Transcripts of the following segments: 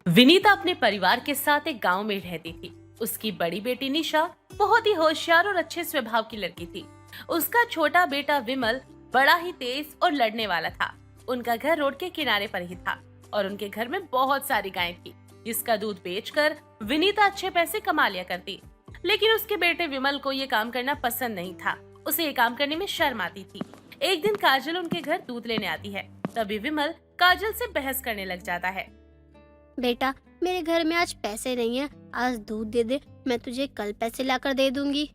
विनीता अपने परिवार के साथ एक गांव में रहती थी। उसकी बड़ी बेटी निशा बहुत ही होशियार और अच्छे स्वभाव की लड़की थी। उसका छोटा बेटा विमल बड़ा ही तेज और लड़ने वाला था। उनका घर रोड के किनारे पर ही था और उनके घर में बहुत सारी गायें थी, जिसका दूध बेचकर विनीता अच्छे पैसे कमा लिया करती। लेकिन उसके बेटे विमल को ये काम करना पसंद नहीं था। उसे ये काम करने में शर्म आती थी। एक दिन काजल उनके घर दूध लेने आती है। तभी विमल काजल से बहस करने लग जाता है। बेटा, मेरे घर में आज पैसे नहीं है, आज दूध दे दे, मैं तुझे कल पैसे लाकर दे दूंगी।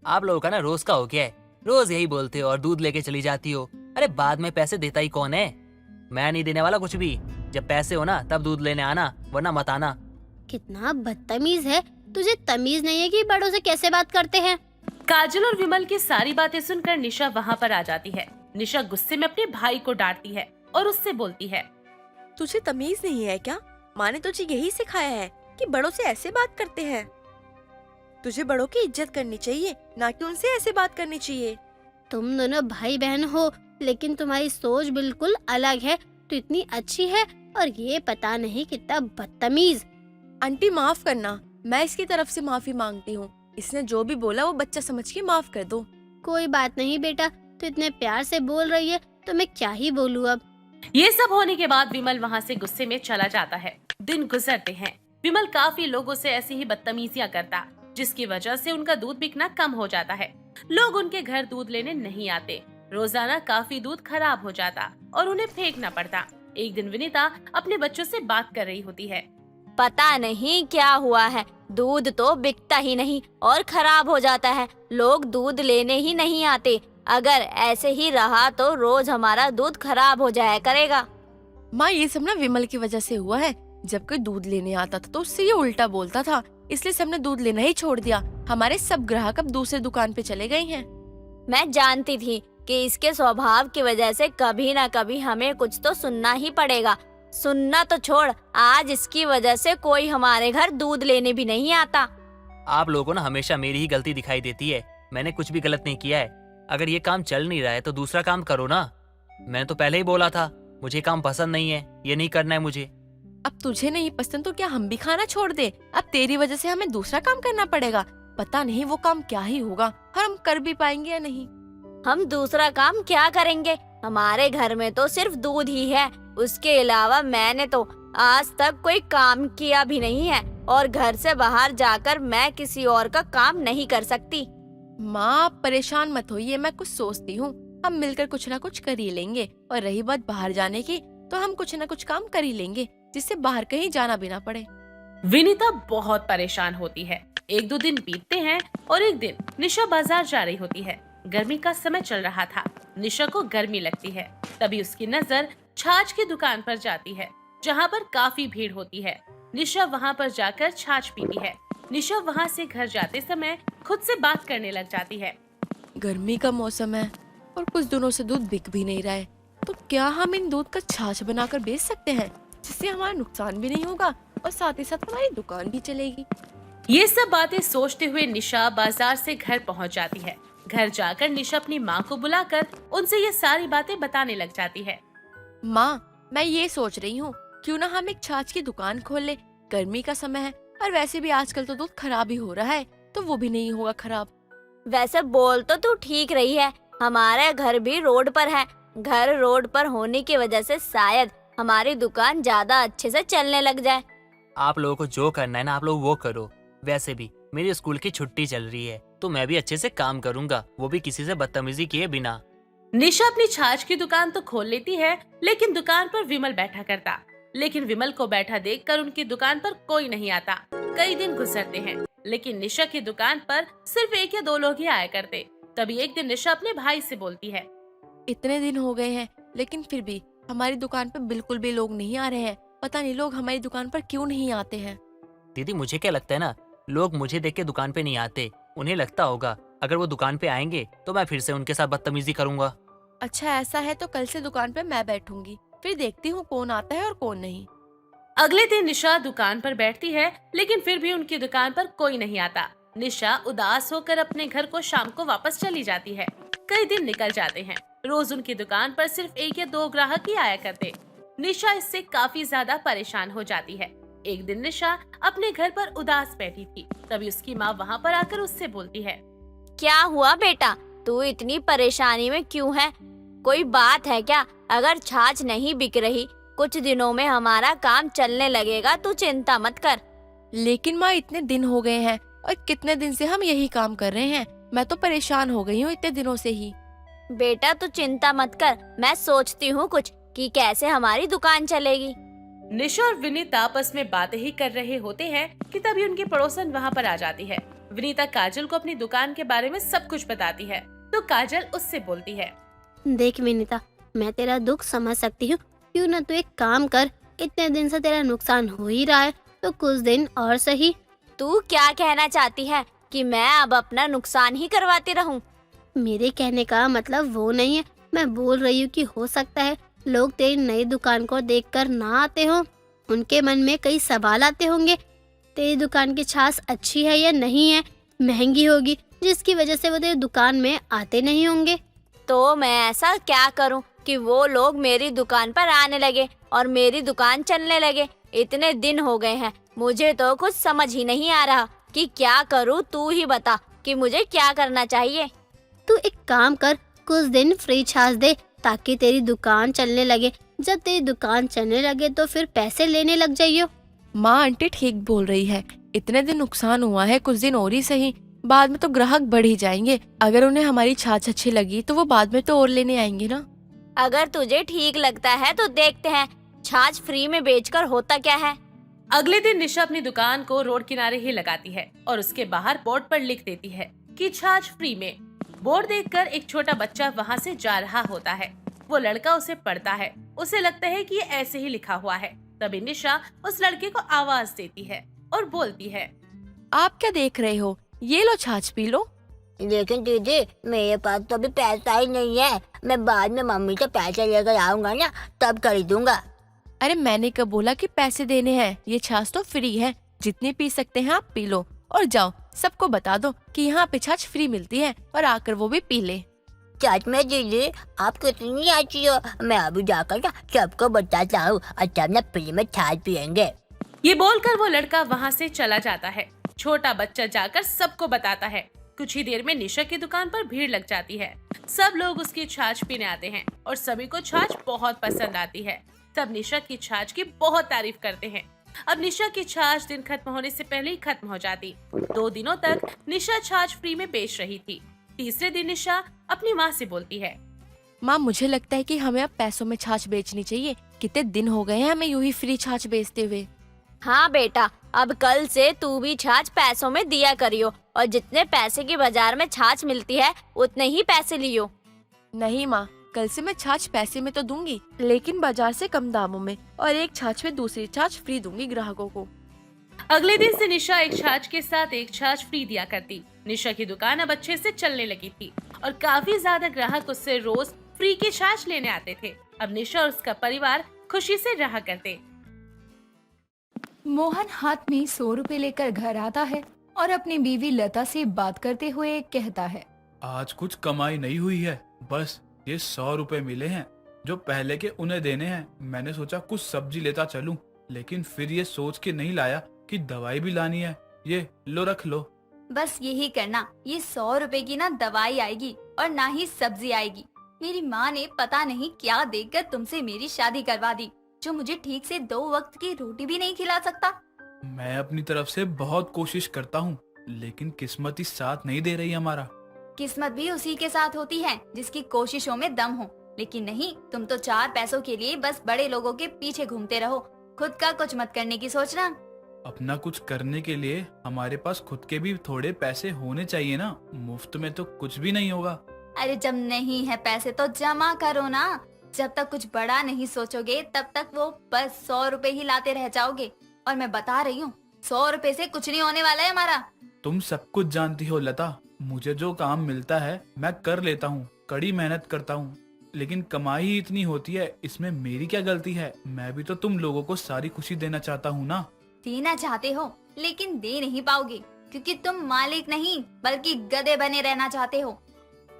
आप लोगों का ना रोज का हो गया है, रोज यही बोलते हो और दूध लेके चली जाती हो। अरे बाद में पैसे देता ही कौन है? मैं नहीं देने वाला कुछ भी। जब पैसे हो ना तब दूध लेने आना, वरना मत आना। कितना बदतमीज है, तुझे तमीज नहीं है कि बड़ों से कैसे बात करते हैं। काजल और विमल की सारी बातें सुनकर निशा वहाँ पर आ जाती है। निशा गुस्से में अपने भाई को डांटती है और उससे बोलती है, तुझे तमीज नहीं है क्या? माँ ने तुझे यही सिखाया है कि बड़ों से ऐसे बात करते हैं। तुझे बड़ों की इज्जत करनी चाहिए, ना कि उनसे ऐसे बात करनी चाहिए। तुम दोनों भाई बहन हो, लेकिन तुम्हारी सोच बिल्कुल अलग है। तू इतनी अच्छी है और ये पता नहीं कितना बदतमीज। आंटी माफ करना, मैं इसकी तरफ से माफी मांगती हूँ। इसने जो भी बोला वो बच्चा समझ के माफ कर दो। कोई बात नहीं बेटा, तू इतने प्यार से बोल रही है तो मैं क्या ही बोलूँ अब। ये सब होने के बाद विमल वहाँ से गुस्से में चला जाता है। दिन गुजरते हैं। विमल काफी लोगों से ऐसी ही बदतमीजियां करता, जिसकी वजह से उनका दूध बिकना कम हो जाता है। लोग उनके घर दूध लेने नहीं आते। रोजाना काफी दूध खराब हो जाता और उन्हें फेंकना पड़ता। एक दिन विनीता अपने बच्चों से बात कर रही होती है। पता नहीं क्या हुआ है, दूध तो बिकता ही नहीं और खराब हो जाता है। लोग दूध लेने ही नहीं आते। अगर ऐसे ही रहा तो रोज हमारा दूध खराब हो जाया करेगा। माँ, ये सब ना विमल की वजह से हुआ है। जब कोई दूध लेने आता था तो उससे ये उल्टा बोलता था, इसलिए सबने दूध लेना ही छोड़ दिया। हमारे सब ग्राहक अब दूसरे दुकान पे चले गए हैं। मैं जानती थी कि इसके स्वभाव की वजह से कभी ना कभी हमें कुछ तो सुनना ही पड़ेगा। सुनना तो छोड़, आज इसकी वजह से कोई हमारे घर दूध लेने भी नहीं आता। आप लोगों को ना हमेशा मेरी ही गलती दिखाई देती है। मैंने कुछ भी गलत नहीं किया है। अगर ये काम चल नहीं रहा है तो दूसरा काम करो ना। मैंने तो पहले ही बोला था, मुझे काम पसंद नहीं है, ये नहीं करना है मुझे। अब तुझे नहीं पसंद तो क्या हम भी खाना छोड़ दे? अब तेरी वजह से हमें दूसरा काम करना पड़ेगा। पता नहीं वो काम क्या ही होगा और हम कर भी पाएंगे या नहीं। हम दूसरा काम क्या करेंगे? हमारे घर में तो सिर्फ दूध ही है। उसके अलावा मैंने तो आज तक कोई काम किया भी नहीं है और घर से बाहर जाकर मैं किसी और का काम नहीं कर सकती। माँ, आप परेशान मत होइए, मैं कुछ सोचती हूँ। हम मिलकर कुछ ना कुछ कर ही लेंगे। और रही बात बाहर जाने की, तो हम कुछ ना कुछ काम कर ही लेंगे जिससे बाहर कहीं जाना भी ना पड़े। विनीता बहुत परेशान होती है। एक दो दिन बीतते हैं और एक दिन निशा बाजार जा रही होती है। गर्मी का समय चल रहा था। निशा को गर्मी लगती है। तभी उसकी नजर छाछ की दुकान पर जाती है, जहाँ पर काफी भीड़ होती है। निशा वहाँ पर जाकर छाछ पीती है। निशा वहाँ से घर जाते समय खुद से बात करने लग जाती है। गर्मी का मौसम है और कुछ दिनों से दूध बिक भी नहीं रहा है, तो क्या हम इन दूध का छाछ बनाकर बेच सकते हैं, जिससे हमारा नुकसान भी नहीं होगा और साथ ही साथ हमारी दुकान भी चलेगी। ये सब बातें सोचते हुए निशा बाजार से घर पहुंच जाती है। घर जाकर निशा अपनी माँ को बुलाकर उनसे ये सारी बातें बताने लग जाती है। माँ, मैं ये सोच रही हूँ, क्यों ना हम एक छाछ की दुकान खोल ले। गर्मी का समय है और वैसे भी आजकल तो दूध खराब ही हो रहा है, तो वो भी नहीं होगा खराब। वैसे बोल तो तू ठीक रही है। हमारा घर भी रोड पर है। घर रोड पर होने की वजह से शायद हमारी दुकान ज्यादा अच्छे से चलने लग जाए। आप लोगों को जो करना है ना आप लोग वो करो। वैसे भी मेरी स्कूल की छुट्टी चल रही है, तो मैं भी अच्छे से काम करूंगा, वो भी किसी से बदतमीजी किए बिना। निशा अपनी छाछ की दुकान तो खोल लेती है, लेकिन दुकान पर विमल बैठा करता। लेकिन विमल को बैठा देखकर उनकी दुकान पर कोई नहीं आता। कई दिन गुजरते हैं, लेकिन निशा की दुकान पर सिर्फ एक या दो लोग ही आया करते। तभी एक दिन निशा अपने भाई से बोलती है, इतने दिन हो गए हैं लेकिन फिर भी हमारी दुकान पर बिल्कुल भी लोग नहीं आ रहे हैं। पता नहीं लोग हमारी दुकान पर क्यों नहीं आते हैं। दीदी, मुझे क्या लगता है ना, लोग मुझे देख के दुकान पे नहीं आते। उन्हें लगता होगा अगर वो दुकान पे आएंगे तो मैं फिर से उनके साथ बदतमीजी करूंगा। अच्छा, ऐसा है तो कल से दुकान पर मैं बैठूंगी, फिर देखती हूँ कौन आता है और कौन नहीं। अगले दिन निशा दुकान पर बैठती है, लेकिन फिर भी उनकी दुकान पर कोई नहीं आता। निशा उदास होकर अपने घर को शाम को वापस चली जाती है। कई दिन निकल जाते हैं। रोज उनकी दुकान पर सिर्फ एक या दो ग्राहक ही आया करते। निशा इससे काफी ज्यादा परेशान हो जाती है। एक दिन निशा अपने घर पर उदास बैठी थी। तभी उसकी माँ वहाँ पर आकर उससे बोलती है। क्या हुआ बेटा, तू इतनी परेशानी में क्यों है? कोई बात है क्या? अगर छाछ नहीं बिक रही, कुछ दिनों में हमारा काम चलने लगेगा, तू चिंता मत कर। लेकिन माँ इतने दिन हो गए हैं और कितने दिन से हम यही काम कर रहे हैं। मैं तो परेशान हो गई हूँ इतने दिनों से ही। बेटा तू चिंता मत कर, मैं सोचती हूँ कुछ कि कैसे हमारी दुकान चलेगी। निशा और विनीता आपस में बातें ही कर रहे होते हैं कि तभी उनकी पड़ोसन वहाँ पर आ जाती है। विनीता काजल को अपनी दुकान के बारे में सब कुछ बताती है तो काजल उससे बोलती है। देख विनीता, मैं तेरा दुख समझ सकती हूँ। क्यों ना तू एक काम कर, इतने दिन से तेरा नुकसान हो ही रहा है तो कुछ दिन और सही। तू क्या कहना चाहती है कि मैं अब अपना नुकसान ही करवाती रहूं? मेरे कहने का मतलब वो नहीं है। मैं बोल रही हूँ कि हो सकता है लोग तेरी नई दुकान को देखकर ना आते हो। उनके मन में कई सवाल आते होंगे। तेरी दुकान की छाछ अच्छी है या नहीं है, महंगी होगी, जिसकी वजह से वो तेरी दुकान में आते नहीं होंगे। तो मैं ऐसा क्या करूं कि वो लोग मेरी दुकान पर आने लगे और मेरी दुकान चलने लगे? इतने दिन हो गए हैं, मुझे तो कुछ समझ ही नहीं आ रहा कि क्या करूं। तू ही बता कि मुझे क्या करना चाहिए। तू एक काम कर, कुछ दिन फ्री छाछ दे ताकि तेरी दुकान चलने लगे। जब तेरी दुकान चलने लगे तो फिर पैसे लेने लग जाइयो। माँ आंटी ठीक बोल रही है। इतने दिन नुकसान हुआ है, कुछ दिन और ही सही, बाद में तो ग्राहक बढ़ ही जाएंगे। अगर उन्हें हमारी छाछ अच्छी लगी तो वो बाद में तो और लेने आएंगे ना। अगर तुझे ठीक लगता है तो देखते हैं छाछ फ्री में बेचकर होता क्या है। अगले दिन निशा अपनी दुकान को रोड किनारे ही लगाती है और उसके बाहर बोर्ड पर लिख देती है कि छाछ फ्री में। बोर्ड देखकर एक छोटा बच्चा वहाँ से जा रहा होता है। वो लड़का उसे पढ़ता है। उसे लगता है कि ये ऐसे ही लिखा हुआ है। तभी निशा उस लड़के को आवाज देती है और बोलती है। आप क्या देख रहे हो? ये लो छाछ पी लो। लेकिन दीदी, मेरे पास तो अभी पैसा ही नहीं है। मैं बाद में मम्मी से पैसे लेकर आऊंगा ना, तब खरीदूंगा। अरे मैंने कब बोला कि पैसे देने हैं? ये छाछ तो फ्री है, जितनी पी सकते हैं आप पी लो और जाओ सबको बता दो कि यहाँ पे छाछ फ्री मिलती है और आकर वो भी पी ले। सच में दीदी, आप कितनी अच्छी हो। मैं अभी जाकर ना सबको बताता हूँ और सब ना फ्री में छाछ पियेंगे। ये बोलकर वो लड़का वहाँ से चला जाता है। छोटा बच्चा जाकर सबको बताता है। कुछ ही देर में निशा की दुकान पर भीड़ लग जाती है। सब लोग उसकी छाछ पीने आते हैं और सभी को छाछ बहुत पसंद आती है। सब निशा की छाछ की बहुत तारीफ करते हैं। अब निशा की छाछ दिन खत्म होने से पहले ही खत्म हो जाती। 2 दिनों तक निशा छाछ फ्री में बेच रही थी। तीसरे दिन निशा अपनी माँ से बोलती है। माँ मुझे लगता है कि हमें अब पैसों में छाछ बेचनी चाहिए। कितने दिन हो गए हैं हमें यूं ही फ्री छाछ बेचते हुए। हाँ बेटा, अब कल से तू भी छाछ पैसों में दिया करियो और जितने पैसे की बाजार में छाछ मिलती है उतने ही पैसे लियो। नहीं माँ, कल से मैं छाछ पैसे में तो दूंगी, लेकिन बाजार से कम दामों में, और एक छाछ में दूसरी छाछ फ्री दूंगी ग्राहकों को। अगले दिन से निशा एक छाछ के साथ एक छाछ फ्री दिया करती। निशा की दुकान अब अच्छे से चलने लगी थी और काफी ज्यादा ग्राहक उससे रोज फ्री की छाछ लेने आते थे। अब निशा और उसका परिवार खुशी से रहा करते। मोहन हाथ में 100 रुपए लेकर घर आता है और अपनी बीवी लता से बात करते हुए कहता है। आज कुछ कमाई नहीं हुई है, बस ये 100 रुपए मिले हैं जो पहले के उन्हें देने हैं। मैंने सोचा कुछ सब्जी लेता चलूं, लेकिन फिर ये सोच के नहीं लाया कि दवाई भी लानी है। ये लो, रख लो। बस यही करना, ये 100 रुपए की ना दवाई आएगी और ना ही सब्जी आएगी। मेरी माँ ने पता नहीं क्या देखकर तुमसे मेरी शादी करवा दी, जो मुझे ठीक से 2 वक्त की रोटी भी नहीं खिला सकता। मैं अपनी तरफ से बहुत कोशिश करता हूँ, लेकिन किस्मत ही साथ नहीं दे रही हमारा। किस्मत भी उसी के साथ होती है जिसकी कोशिशों में दम हो, लेकिन नहीं, तुम तो 4 पैसों के लिए बस बड़े लोगों के पीछे घूमते रहो। खुद का कुछ मत करने की सोचना। अपना कुछ करने के लिए हमारे पास खुद के भी थोड़े पैसे होने चाहिए ना। मुफ्त में तो कुछ भी नहीं होगा। अरे जब नहीं है पैसे तो जमा करो ना। जब तक कुछ बड़ा नहीं सोचोगे तब तक वो बस 100 रुपए ही लाते रह जाओगे। और मैं बता रही हूँ, 100 रुपए से कुछ नहीं होने वाला है हमारा। तुम सब कुछ जानती हो लता। मुझे जो काम मिलता है मैं कर लेता हूँ, कड़ी मेहनत करता हूँ, लेकिन कमाई ही इतनी होती है। इसमें मेरी क्या गलती है? मैं भी तो तुम लोगों को सारी खुशी देना चाहता हूँ ना। देना चाहते हो लेकिन दे नहीं पाओगे, क्योंकि तुम मालिक नहीं बल्कि गधे बने रहना चाहते हो।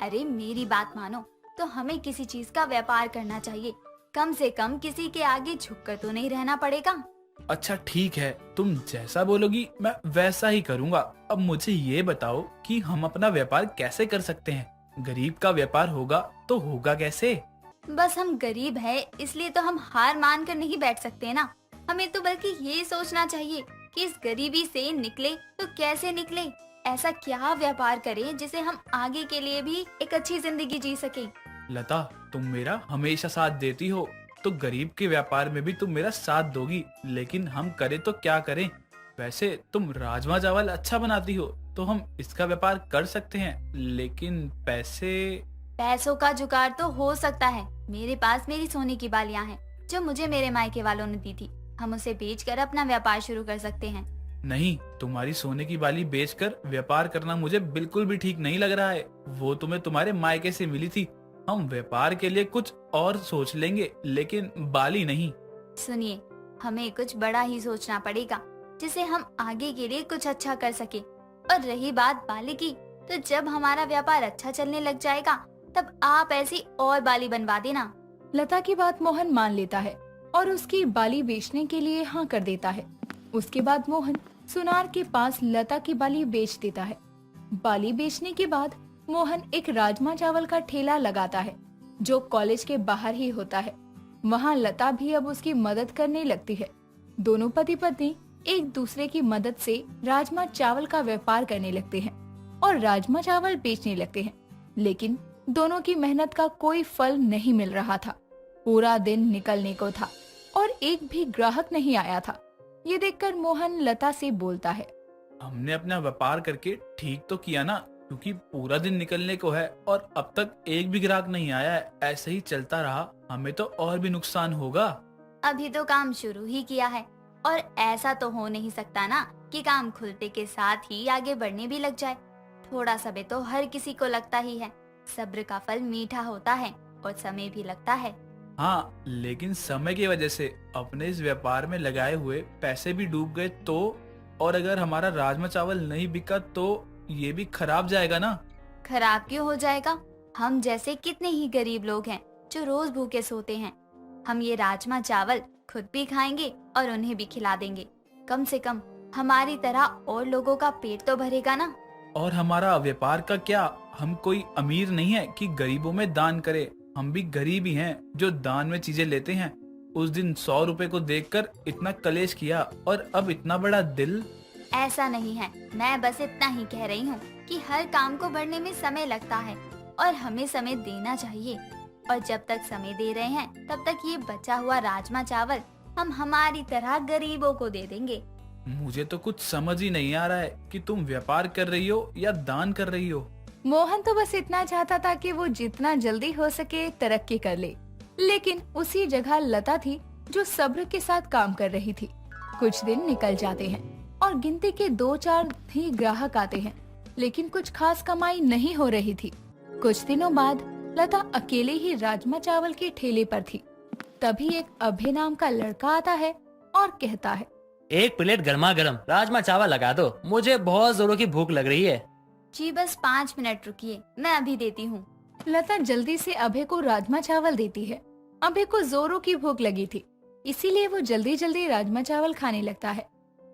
अरे मेरी बात मानो तो हमें किसी चीज का व्यापार करना चाहिए। कम से कम किसी के आगे झुककर तो नहीं रहना पड़ेगा। अच्छा ठीक है, तुम जैसा बोलोगी मैं वैसा ही करूँगा। अब मुझे ये बताओ कि हम अपना व्यापार कैसे कर सकते हैं? गरीब का व्यापार होगा तो होगा कैसे? बस हम गरीब है इसलिए तो हम हार मान कर नहीं बैठ सकते ना। हमें तो बल्कि ये सोचना चाहिए कि इस गरीबी से निकले तो कैसे निकले, ऐसा क्या व्यापार करें जिसे हम आगे के लिए भी एक अच्छी जिंदगी जी सके। लता, तुम मेरा हमेशा साथ देती हो, तो गरीब के व्यापार में भी तुम मेरा साथ दोगी। लेकिन हम करें तो क्या करें? वैसे तुम राजमा चावल अच्छा बनाती हो तो हम इसका व्यापार कर सकते हैं, लेकिन पैसों का जुगाड़ तो हो सकता है। मेरे पास मेरी सोने की बालियां हैं जो मुझे मेरे मायके वालों ने दी थी। हम उसे बेचकर अपना व्यापार शुरू कर सकते हैं। नहीं, तुम्हारी सोने की बाली बेचकर व्यापार करना मुझे बिल्कुल भी ठीक नहीं लग रहा है। वो तुम्हें तुम्हारे मायके से मिली थी। हम व्यापार के लिए कुछ और सोच लेंगे, लेकिन बाली नहीं। सुनिए, हमें कुछ बड़ा ही सोचना पड़ेगा जिसे हम आगे के लिए कुछ अच्छा कर सके। और रही बात बाली की, तो जब हमारा व्यापार अच्छा चलने लग जाएगा तब आप ऐसी और बाली बनवा देना। लता की बात मोहन मान लेता है और उसकी बाली बेचने के लिए हाँ कर देता है। उसके बाद मोहन सुनार के पास लता की बाली बेच देता है। बाली बेचने के बाद मोहन एक राजमा चावल का ठेला लगाता है जो कॉलेज के बाहर ही होता है। वहाँ लता भी अब उसकी मदद करने लगती है। दोनों पति पत्नी एक दूसरे की मदद से राजमा चावल का व्यापार करने लगते हैं और राजमा चावल बेचने लगते हैं। लेकिन दोनों की मेहनत का कोई फल नहीं मिल रहा था। पूरा दिन निकलने को था और एक भी ग्राहक नहीं आया था। ये देखकर मोहन लता से बोलता है, हमने अपना व्यापार करके ठीक तो किया ना, क्योंकि पूरा दिन निकलने को है और अब तक एक भी ग्राहक नहीं आया है। ऐसे ही चलता रहा हमें तो और भी नुकसान होगा। अभी तो काम शुरू ही किया है और ऐसा तो हो नहीं सकता ना कि काम खुलते के साथ ही आगे बढ़ने भी लग जाए। थोड़ा समय तो हर किसी को लगता ही है। सब्र का फल मीठा होता है और समय भी लगता है। हाँ, लेकिन समय की वजह से अपने इस व्यापार में लगाए हुए पैसे भी डूब गए तो, और अगर हमारा राजमा चावल नहीं बिका तो ये भी खराब जाएगा ना। खराब क्यों हो जाएगा? हम जैसे कितने ही गरीब लोग हैं जो रोज भूखे सोते हैं। हम ये राजमा चावल खुद भी खाएंगे और उन्हें भी खिला देंगे। कम से कम हमारी तरह और लोगों का पेट तो भरेगा ना। और हमारा व्यापार का क्या? हम कोई अमीर नहीं है कि गरीबों में दान करे। हम भी गरीब ही हैं जो दान में चीजें लेते हैं। उस दिन 100 रुपए को देखकर इतना कलेश किया और अब इतना बड़ा दिल। ऐसा नहीं है, मैं बस इतना ही कह रही हूँ कि हर काम को बढ़ने में समय लगता है और हमें समय देना चाहिए। और जब तक समय दे रहे हैं तब तक ये बचा हुआ राजमा चावल हम हमारी तरह गरीबों को दे देंगे। मुझे तो कुछ समझ ही नहीं आ रहा है कि तुम व्यापार कर रही हो या दान कर रही हो। मोहन तो बस इतना चाहता था कि वो जितना जल्दी हो सके तरक्की कर ले। लेकिन उसी जगह लता थी जो सब्र के साथ काम कर रही थी। कुछ दिन निकल जाते हैं और गिनती के 2-4 ही ग्राहक आते हैं, लेकिन कुछ खास कमाई नहीं हो रही थी। कुछ दिनों बाद लता अकेले ही राजमा चावल के ठेले पर थी। तभी एक अभय नाम का लड़का आता है और कहता है, एक प्लेट गर्मा गर्म राजमा चावल लगा दो, मुझे बहुत जोरों की भूख लग रही है। जी बस 5 मिनट रुकिए, मैं अभी देती हूँ। लता जल्दी से अभय को राजमा चावल देती है। अभय को जोरों की भूख लगी थी, इसीलिए वो जल्दी जल्दी राजमा चावल खाने लगता है।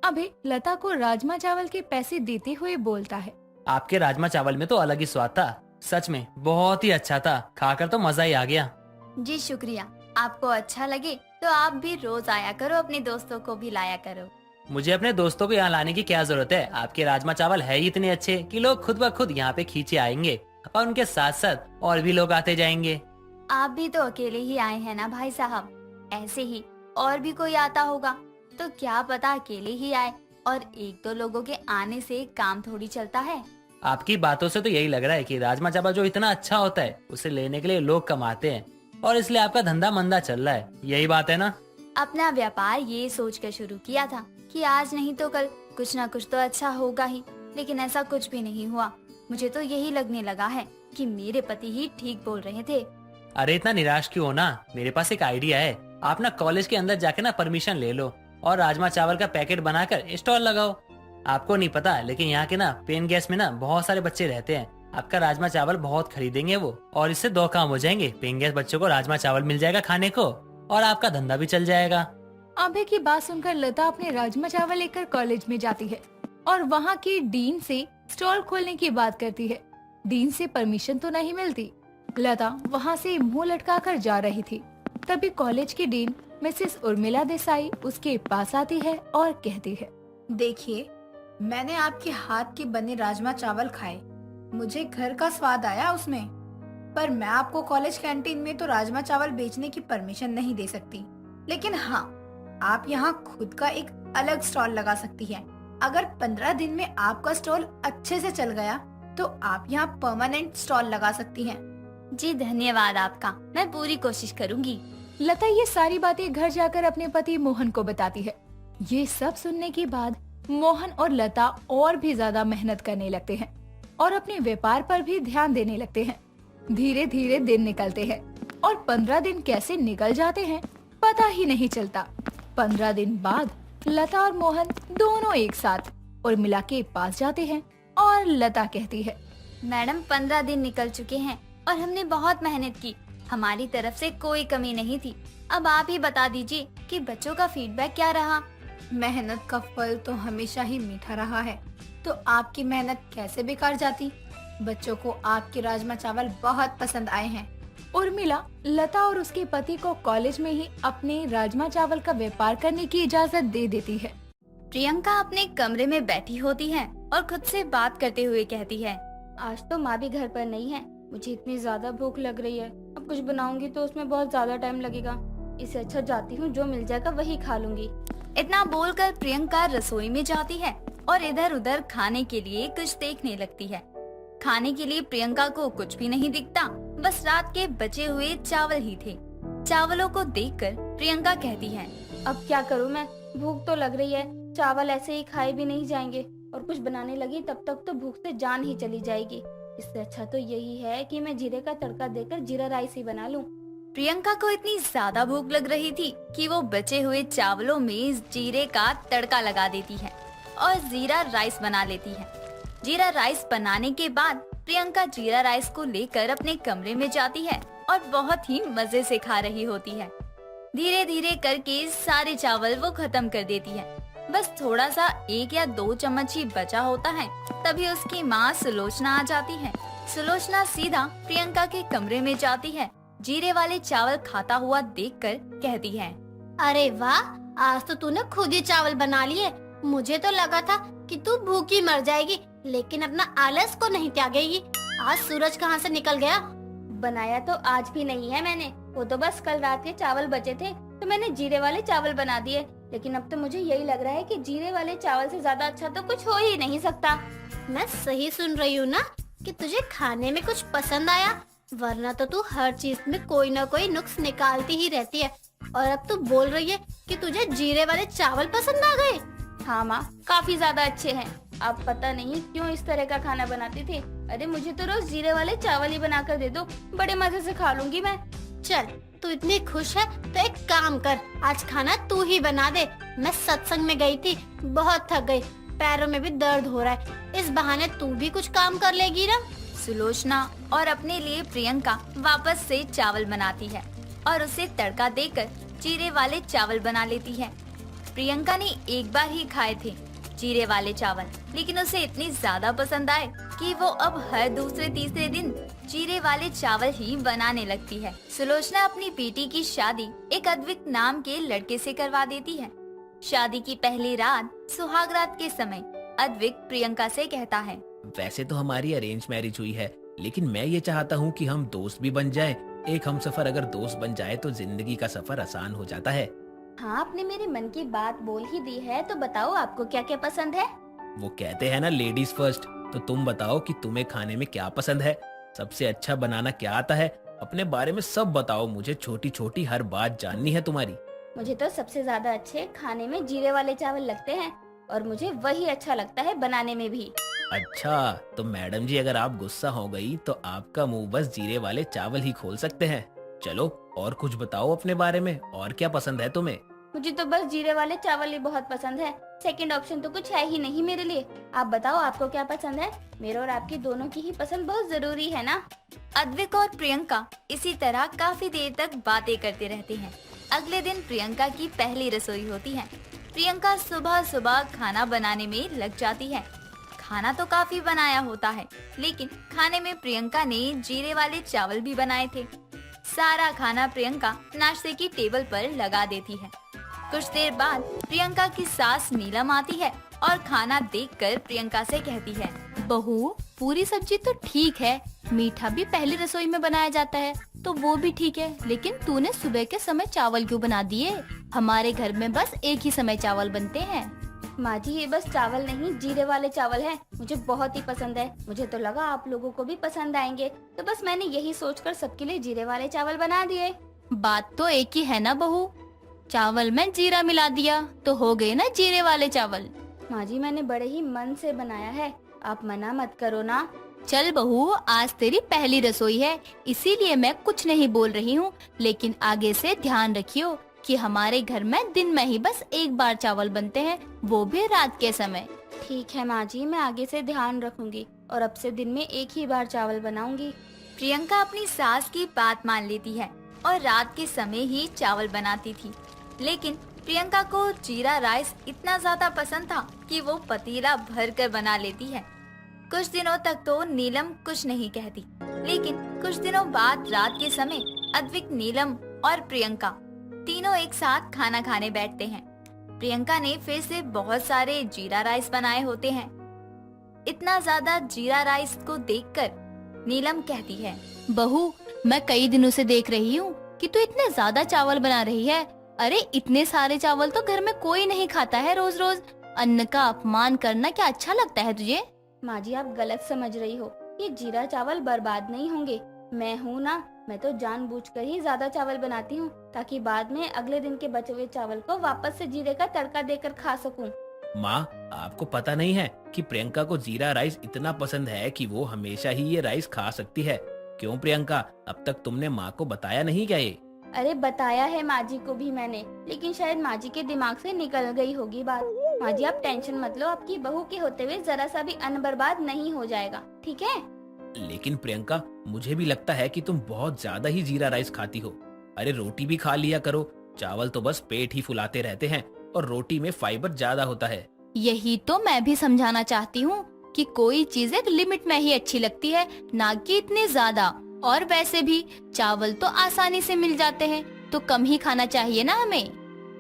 अभय लता को राजमा चावल के पैसे देते हुए बोलता है, आपके राजमा चावल में तो अलग ही स्वाद था, सच में बहुत ही अच्छा था, खाकर तो मजा ही आ गया। जी शुक्रिया। आपको अच्छा लगे तो आप भी रोज आया करो, अपने दोस्तों को भी लाया करो। मुझे अपने दोस्तों को यहाँ लाने की क्या जरूरत है? आपके राजमा चावल है ही इतने अच्छे कि लोग खुद ब खुद यहाँ पे खींचे आएंगे और उनके साथ साथ और भी लोग आते जाएंगे। आप भी तो अकेले ही आए हैं ना भाई साहब, ऐसे ही और भी कोई आता होगा तो क्या पता अकेले ही आए, और 1-2 लोगों के आने से काम थोड़ी चलता है। आपकी बातों से तो यही लग रहा है कि राजमा चावल जो इतना अच्छा होता है उसे लेने के लिए लोग कमाते हैं और इसलिए आपका धंधा मंदा चल रहा है, यही बात है ना? अपना व्यापार ये सोच कर शुरू किया था कि आज नहीं तो कल कुछ ना कुछ तो अच्छा होगा ही, लेकिन ऐसा कुछ भी नहीं हुआ। मुझे तो यही लगने लगा है कि मेरे पति ही ठीक बोल रहे थे। अरे इतना निराश क्यों हो ना, मेरे पास एक आइडिया है। आप ना कॉलेज के अंदर जाके ना परमिशन ले लो और राजमा चावल का पैकेट बनाकर स्टॉल लगाओ। आपको नहीं पता लेकिन यहाँ के ना पेन गैस में ना बहुत सारे बच्चे रहते हैं। आपका राजमा चावल बहुत खरीदेंगे वो, और इससे 2 काम हो जाएंगे। पेन गैस बच्चों को राजमा चावल मिल जाएगा खाने को और आपका धंधा भी चल जाएगा। अभय की बात सुनकर लता अपने राजमा चावल लेकर कॉलेज में जाती है और वहाँ की डीन से स्टॉल खोलने की बात करती है। डीन से परमिशन तो नहीं मिलती। लता वहाँ से मुंह लटकाकर जा रही थी, तभी कॉलेज की डीन मिसेस उर्मिला देसाई उसके पास आती है और कहती है, देखिए, मैंने आपके हाथ के बने राजमा चावल खाए, मुझे घर का स्वाद आया उसमें, पर मैं आपको कॉलेज कैंटीन में तो राजमा चावल बेचने की परमिशन नहीं दे सकती। लेकिन हाँ, आप यहाँ खुद का एक अलग स्टॉल लगा सकती हैं। अगर 15 दिन में आपका स्टॉल अच्छे से चल गया तो आप यहाँ परमानेंट स्टॉल लगा सकती हैं। जी धन्यवाद आपका, मैं पूरी कोशिश करूंगी। लता ये सारी बातें घर जाकर अपने पति मोहन को बताती है। ये सब सुनने के बाद मोहन और लता और भी ज्यादा मेहनत करने लगते हैं और अपने व्यापार पर भी ध्यान देने लगते हैं। धीरे धीरे दिन निकलते हैं और 15 दिन कैसे निकल जाते हैं पता ही नहीं चलता। 15 दिन बाद लता और मोहन दोनों एक साथ उर्मिला के पास जाते हैं और लता कहती है, मैडम 15 दिन निकल चुके हैं और हमने बहुत मेहनत की, हमारी तरफ से कोई कमी नहीं थी। अब आप ही बता दीजिए कि बच्चों का फीडबैक क्या रहा। मेहनत का फल तो हमेशा ही मीठा रहा है, तो आपकी मेहनत कैसे बेकार जाती। बच्चों को आपके राजमा चावल बहुत पसंद आए हैं। उर्मिला लता और उसके पति को कॉलेज में ही अपने राजमा चावल का व्यापार करने की इजाजत दे देती है। प्रियंका अपने कमरे में बैठी होती है और खुद से बात करते हुए कहती है, आज तो माँ भी घर पर नहीं है, मुझे इतनी ज्यादा भूख लग रही है। अब कुछ बनाऊंगी तो उसमें बहुत ज्यादा टाइम लगेगा, इससे अच्छा जाती हूँ, जो मिल जाएगा वही खा लूंगी। इतना बोलकर प्रियंका रसोई में जाती है और इधर उधर खाने के लिए कुछ देखने लगती है। खाने के लिए प्रियंका को कुछ भी नहीं दिखता, बस रात के बचे हुए चावल ही थे। चावलों को देखकर प्रियंका कहती है, अब क्या करूँ मैं, भूख तो लग रही है, चावल ऐसे ही खाए भी नहीं जाएंगे और कुछ बनाने लगी तब तक तो भूख से जान ही चली जाएगी। इससे अच्छा तो यही है कि मैं जीरे का तड़का देकर जीरा राइस ही बना लूं। प्रियंका को इतनी ज्यादा भूख लग रही थी कि वो बचे हुए चावलों में जीरे का तड़का लगा देती है और जीरा राइस बना लेती है। जीरा राइस बनाने के बाद प्रियंका जीरा राइस को लेकर अपने कमरे में जाती है और बहुत ही मजे से खा रही होती है। धीरे धीरे करके सारे चावल वो खत्म कर देती है। बस थोड़ा सा 1 या 2 चम्मच ही बचा होता है, तभी उसकी माँ सुलोचना आ जाती है। सुलोचना सीधा प्रियंका के कमरे में जाती है। जीरे वाले चावल खाता हुआ देखकर कहती है, अरे वाह, आज तो तूने खुद ही चावल बना लिए। मुझे तो लगा था कि तू भूखी मर जाएगी, लेकिन अपना आलस को नहीं त्यागेगी। आज सूरज कहाँ से निकल गया। बनाया तो आज भी नहीं है मैंने, वो तो बस कल रात के चावल बचे थे तो मैंने जीरे वाले चावल बना दिए। लेकिन अब तो मुझे यही लग रहा है कि जीरे वाले चावल से ज्यादा अच्छा तो कुछ हो ही नहीं सकता। मैं सही सुन रही हूँ ना कि तुझे खाने में कुछ पसंद आया, वरना तो तू हर चीज में कोई ना कोई नुक्स निकालती ही रहती है। और अब तू बोल रही है कि तुझे जीरे वाले चावल पसंद आ गए। हाँ माँ, काफी ज्यादा अच्छे हैं। आप पता नहीं क्यों इस तरह का खाना बनाती थी। अरे मुझे तो रोज जीरे वाले चावल ही बना कर दे दो, बड़े मजे से खा लूंगी मैं। चल, तू इतनी खुश है तो एक काम कर, आज खाना तू ही बना दे। मैं सत्संग में गई थी, बहुत थक गई, पैरों में भी दर्द हो रहा है। इस बहाने तू भी कुछ काम कर लेगी ना। सुलोचना और अपने लिए प्रियंका वापस से चावल बनाती है और उसे तड़का देकर जीरे वाले चावल बना लेती है। प्रियंका ने एक बार ही खाए थे जीरे वाले चावल, लेकिन उसे इतनी ज्यादा पसंद आए कि वो अब हर दूसरे तीसरे दिन जीरे वाले चावल ही बनाने लगती है। सुलोचना अपनी बेटी की शादी एक अद्विक नाम के लड़के से करवा देती है। शादी की पहली रात सुहाग रात के समय अद्विक प्रियंका से कहता है, वैसे तो हमारी अरेंज मैरिज हुई है, लेकिन मैं ये चाहता हूँ कि हम दोस्त भी बन जाएं। एक हमसफर अगर दोस्त बन जाए तो जिंदगी का सफर आसान हो जाता है। हाँ, आपने मेरे मन की बात बोल ही दी है, तो बताओ आपको क्या क्या पसंद है। वो कहते हैं ना लेडीज फर्स्ट, तो तुम बताओ कि तुम्हें खाने में क्या पसंद है, सबसे अच्छा बनाना क्या आता है, अपने बारे में सब बताओ। मुझे छोटी छोटी हर बात जाननी है तुम्हारी। मुझे तो सबसे ज्यादा अच्छे खाने में जीरे वाले चावल लगते हैं और मुझे वही अच्छा लगता है बनाने में भी। अच्छा, तो मैडम जी अगर आप गुस्सा हो गई तो आपका मुंह बस जीरे वाले चावल ही खोल सकते हैं। चलो और कुछ बताओ अपने बारे में, और क्या पसंद है तुम्हें? मुझे तो बस जीरे वाले चावल ही बहुत पसंद है, सेकंड ऑप्शन तो कुछ है ही नहीं मेरे लिए। आप बताओ आपको क्या पसंद है, मेरे और आपकी दोनों की ही पसंद बहुत जरूरी है ना। अद्विक और प्रियंका इसी तरह काफी देर तक बातें करते रहते हैं। अगले दिन प्रियंका की पहली रसोई होती है। प्रियंका सुबह सुबह खाना बनाने में लग जाती है। खाना तो काफी बनाया होता है, लेकिन खाने में प्रियंका ने जीरे वाले चावल भी बनाए थे। सारा खाना प्रियंका नाश्ते की टेबल पर लगा देती है। कुछ देर बाद प्रियंका की सास नीलम आती है और खाना देखकर प्रियंका से कहती है, बहू, पूरी सब्जी तो ठीक है, मीठा भी पहली रसोई में बनाया जाता है तो वो भी ठीक है, लेकिन तूने सुबह के समय चावल क्यों बना दिए? हमारे घर में बस एक ही समय चावल बनते हैं। माँ जी, ये बस चावल नहीं, जीरे वाले चावल हैं। मुझे बहुत ही पसंद है। मुझे तो लगा आप लोगों को भी पसंद आएंगे, तो बस मैंने यही सोचकर सबके लिए जीरे वाले चावल बना दिए। बात तो एक ही है ना बहू, चावल में जीरा मिला दिया तो हो गए ना जीरे वाले चावल। माँ जी, मैंने बड़े ही मन से बनाया है, आप मना मत करो ना। चल बहू, आज तेरी पहली रसोई है, इसीलिए मैं कुछ नहीं बोल रही हूँ, लेकिन आगे से ध्यान रखियो कि हमारे घर में दिन में ही बस एक बार चावल बनते हैं, वो भी रात के समय। ठीक है माँ जी, मैं आगे से ध्यान रखूंगी और अब से दिन में एक ही बार चावल बनाऊंगी। प्रियंका अपनी सास की बात मान लेती है और रात के समय ही चावल बनाती थी। लेकिन प्रियंका को जीरा राइस इतना ज्यादा पसंद था कि वो पतीला भर कर बना लेती है। कुछ दिनों तक तो नीलम कुछ नहीं कहती, लेकिन कुछ दिनों बाद रात के समय अद्विक, नीलम और प्रियंका तीनों एक साथ खाना खाने बैठते हैं। प्रियंका ने फिर से बहुत सारे जीरा राइस बनाए होते हैं। इतना ज्यादा जीरा राइस को देखकर नीलम कहती है, बहू, मैं कई दिनों से देख रही हूँ कि तू इतने ज्यादा चावल बना रही है। अरे इतने सारे चावल तो घर में कोई नहीं खाता है रोज रोज। अन्न का अपमान करना क्या अच्छा लगता है तुझे? माँ जी, आप गलत समझ रही हो, ये जीरा चावल बर्बाद नहीं होंगे। मैं हूँ ना, मैं तो जानबूझकर ही ज्यादा चावल बनाती हूँ ताकि बाद में अगले दिन के बचे हुए चावल को वापस से जीरे का तड़का देकर खा सकूँ। माँ, आपको पता नहीं है कि प्रियंका को जीरा राइस इतना पसंद है कि वो हमेशा ही ये राइस खा सकती है। क्यों प्रियंका, अब तक तुमने माँ को बताया नहीं क्या ये? अरे बताया है माँ जी को भी मैंने, लेकिन शायद माँ जी के दिमाग से निकल गई होगी बात। माँ जी, आप टेंशन मत लो, आपकी बहू के होते हुए जरा सा भी अन्न बर्बाद नहीं हो जाएगा, ठीक है? लेकिन प्रियंका, मुझे भी लगता है कि तुम बहुत ज्यादा ही जीरा राइस खाती हो। अरे रोटी भी खा लिया करो, चावल तो बस पेट ही फुलाते रहते हैं और रोटी में फाइबर ज्यादा होता है। यही तो मैं भी समझाना चाहती हूँ कि कोई चीज एक लिमिट में ही अच्छी लगती है, ना कि इतनी ज्यादा। और वैसे भी चावल तो आसानी से मिल जाते हैं, तो कम ही खाना चाहिए ना हमें।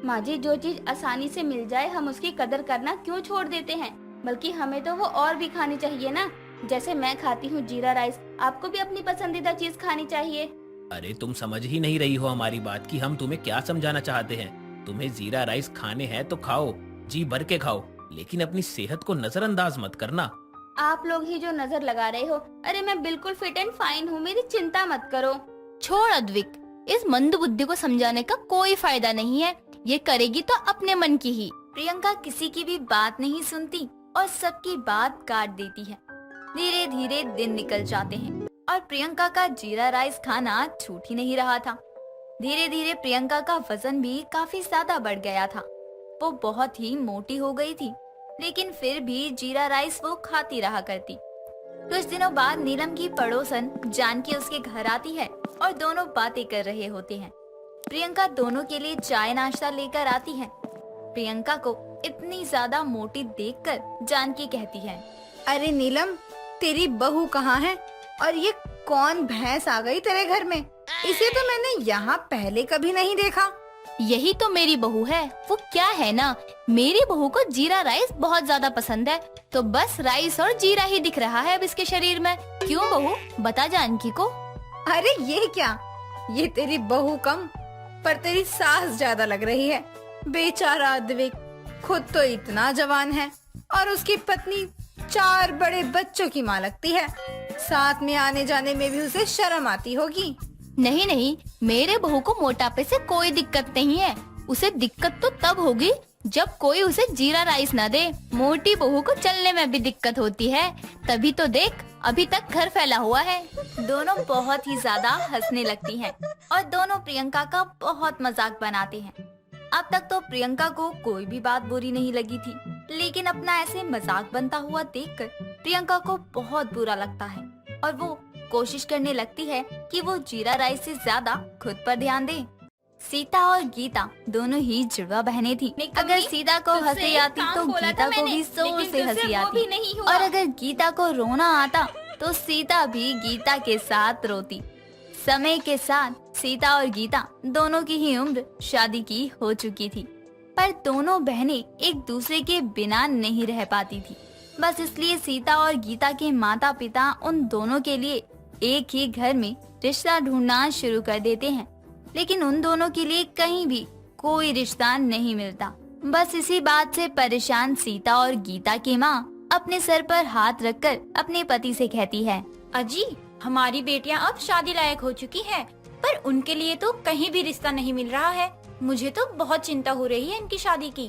माँ जी, जो चीज आसानी से मिल जाए हम उसकी कदर करना क्यों छोड़ देते हैं, बल्कि हमें तो वो और भी खानी चाहिए ना। जैसे मैं खाती हूँ जीरा राइस, आपको भी अपनी पसंदीदा चीज खानी चाहिए। अरे तुम समझ ही नहीं रही हो हमारी बात कि हम तुम्हें क्या समझाना चाहते हैं। तुम्हें जीरा राइस खाने हैं तो खाओ, जी भर के खाओ, लेकिन अपनी सेहत को नजरअंदाज मत करना। आप लोग ही जो नजर लगा रहे हो। अरे मैं बिल्कुल फिट एंड फाइन हूँ, मेरी चिंता मत करो। छोड़ अद्विक, इस मंद बुद्धि को समझाने का कोई फायदा नहीं है, ये करेगी तो अपने मन की ही। प्रियंका किसी की भी बात नहीं सुनती और सबकी बात काट देती है। धीरे धीरे दिन निकल जाते हैं और प्रियंका का जीरा राइस खाना छूट ही नहीं रहा था। धीरे धीरे प्रियंका का वजन भी काफी ज्यादा बढ़ गया था। वो बहुत ही मोटी हो गई थी, लेकिन फिर भी जीरा राइस वो खाती रहा करती। कुछ दिनों बाद नीलम की पड़ोसन जानकी उसके घर आती है और दोनों बातें कर रहे होते हैं। प्रियंका दोनों के लिए चाय नाश्ता लेकर आती है। प्रियंका को इतनी ज्यादा मोटी देखकर जानकी कहती है, अरे नीलम, तेरी बहू कहाँ है और ये कौन भैंस आ गई तेरे घर में? इसे तो मैंने यहाँ पहले कभी नहीं देखा। यही तो मेरी बहू है। वो क्या है ना, मेरी बहू को जीरा राइस बहुत ज्यादा पसंद है, तो बस राइस और जीरा ही दिख रहा है अब इसके शरीर में। क्यों बहू, बता जानकी को। अरे ये क्या, ये तेरी बहू कम पर तेरी सास ज्यादा लग रही है। बेचारा अद्विक खुद तो इतना जवान है और उसकी पत्नी 4 बड़े बच्चों की माँ लगती है। साथ में आने जाने में भी उसे शर्म आती होगी। नहीं नहीं, मेरे बहू को मोटापे से कोई दिक्कत नहीं है। उसे दिक्कत तो तब होगी जब कोई उसे जीरा राइस न दे। मोटी बहू को चलने में भी दिक्कत होती है, तभी तो देख अभी तक घर फैला हुआ है। दोनों बहुत ही ज्यादा हंसने लगती हैं और दोनों प्रियंका का बहुत मजाक बनाते हैं। अब तक तो प्रियंका को कोई भी बात बुरी नहीं लगी थी, लेकिन अपना ऐसे मजाक बनता हुआ देखकर प्रियंका को बहुत बुरा लगता है और वो कोशिश करने लगती है कि वो जीरा राइस से ज्यादा खुद पर ध्यान दे। सीता और गीता दोनों ही जुड़वा बहनें थी। अगर सीता को हंसी आती तो गीता को भी जोर से हंसी आती, और अगर गीता को रोना आता तो सीता भी गीता के साथ रोती। समय के साथ सीता और गीता दोनों की ही उम्र शादी की हो चुकी थी, पर दोनों बहनें एक दूसरे के बिना नहीं रह पाती थी। बस इसलिए सीता और गीता के माता पिता उन दोनों के लिए एक ही घर में रिश्ता ढूंढना शुरू कर देते हैं, लेकिन उन दोनों के लिए कहीं भी कोई रिश्ता नहीं मिलता। बस इसी बात से परेशान सीता और गीता की माँ अपने सर पर हाथ रखकर अपने पति से कहती है, अजी हमारी बेटियां अब शादी लायक हो चुकी हैं, पर उनके लिए तो कहीं भी रिश्ता नहीं मिल रहा है। मुझे तो बहुत चिंता हो रही है इनकी शादी की।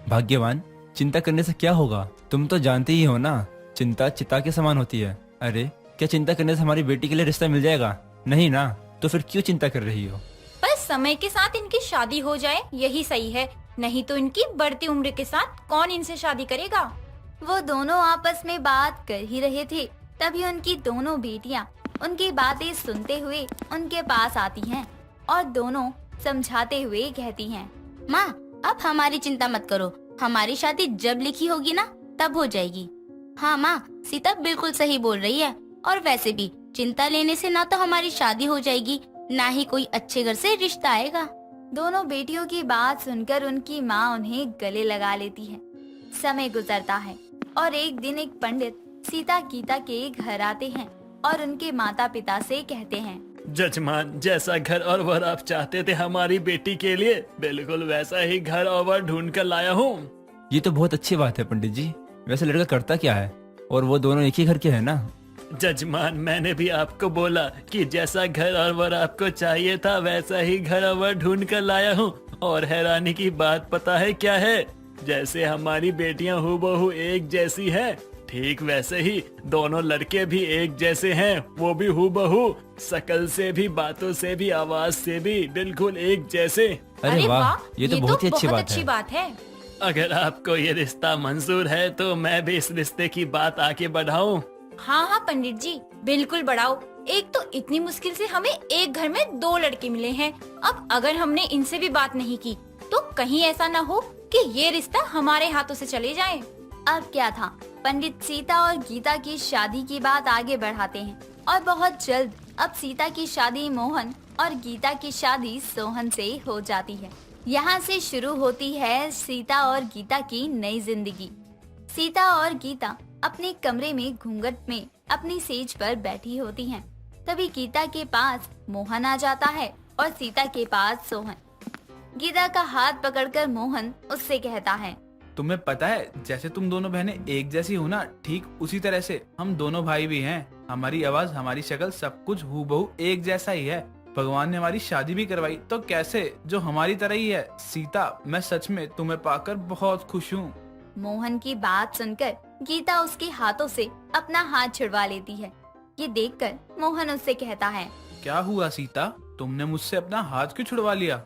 भाग्यवान, चिंता करने से क्या होगा? तुम तो जानती ही हो ना, चिंता चिता के समान होती है। अरे क्या चिंता करने से हमारी बेटी के लिए रिश्ता मिल जाएगा? नहीं ना, तो फिर क्यों चिंता कर रही हो? पर समय के साथ इनकी शादी हो जाए यही सही है, नहीं तो इनकी बढ़ती उम्र के साथ कौन इनसे शादी करेगा। वो दोनों आपस में बात कर ही रहे थे, तभी उनकी दोनों बेटियां उनकी बातें सुनते हुए उनके पास आती हैं और दोनों समझाते हुए कहती हैं, माँ अब हमारी चिंता मत करो, हमारी शादी जब लिखी होगी ना तब हो जाएगी। हाँ माँ, सीता बिल्कुल सही बोल रही है, और वैसे भी चिंता लेने से ना तो हमारी शादी हो जाएगी, ना ही कोई अच्छे घर से रिश्ता आएगा। दोनों बेटियों की बात सुनकर उनकी माँ उन्हें गले लगा लेती है। समय गुजरता है और एक दिन एक पंडित सीता गीता के घर आते हैं और उनके माता पिता से कहते हैं, जजमान, जैसा घर और वर आप चाहते थे हमारी बेटी के लिए, बिल्कुल वैसा ही घर और वर ढूंढ कर लाया हूँ। ये तो बहुत अच्छी बात है पंडित जी। वैसे लड़का करता क्या है? और वो दोनों एक ही घर के हैं ना? जजमान, मैंने भी आपको बोला कि जैसा घर और वर आपको चाहिए था वैसा ही घर और वर ढूंढ कर लाया हूँ। और हैरानी की बात पता है क्या है? जैसे हमारी बेटियां हूबहू एक जैसी हैं, ठीक वैसे ही दोनों लड़के भी एक जैसे हैं, वो भी हूबहू, शकल से भी, बातों से भी, आवाज से भी बिल्कुल एक जैसे। अरे वाह, ये तो बहुत ही अच्छी बात है। अगर आपको ये रिश्ता मंजूर है तो मैं भी इस रिश्ते की बात आगे बढ़ाऊं। हाँ हाँ पंडित जी, बिल्कुल बढ़ाओ। एक तो इतनी मुश्किल से हमें एक घर में 2 लड़के मिले हैं, अब अगर हमने इनसे भी बात नहीं की तो कहीं ऐसा न हो कि ये रिश्ता हमारे हाथों से चले जाए। अब क्या था, पंडित सीता और गीता की शादी की बात आगे बढ़ाते हैं और बहुत जल्द अब सीता की शादी मोहन और गीता की शादी सोहन से हो जाती है। यहाँ से शुरू होती है सीता और गीता की नई जिंदगी। सीता और गीता अपने कमरे में घूंघट में अपनी सेज पर बैठी होती हैं। तभी गीता के पास मोहन आ जाता है और सीता के पास सोहन। गीता का हाथ पकड़कर मोहन उससे कहता है, तुम्हें पता है जैसे तुम दोनों बहनें एक जैसी हो ना, ठीक उसी तरह से हम दोनों भाई भी हैं। हमारी आवाज, हमारी शक्ल, सब कुछ हूबहू एक जैसा ही है। भगवान ने हमारी शादी भी करवाई तो कैसे, जो हमारी तरह ही है। सीता, मैं सच में तुम्हें पाकर बहुत खुश हूँ। मोहन की बात सुनकर गीता उसके हाथों से अपना हाथ छुड़वा लेती है। ये देखकर मोहन उससे कहता है, क्या हुआ सीता, तुमने मुझसे अपना हाथ क्यों छुड़वा लिया?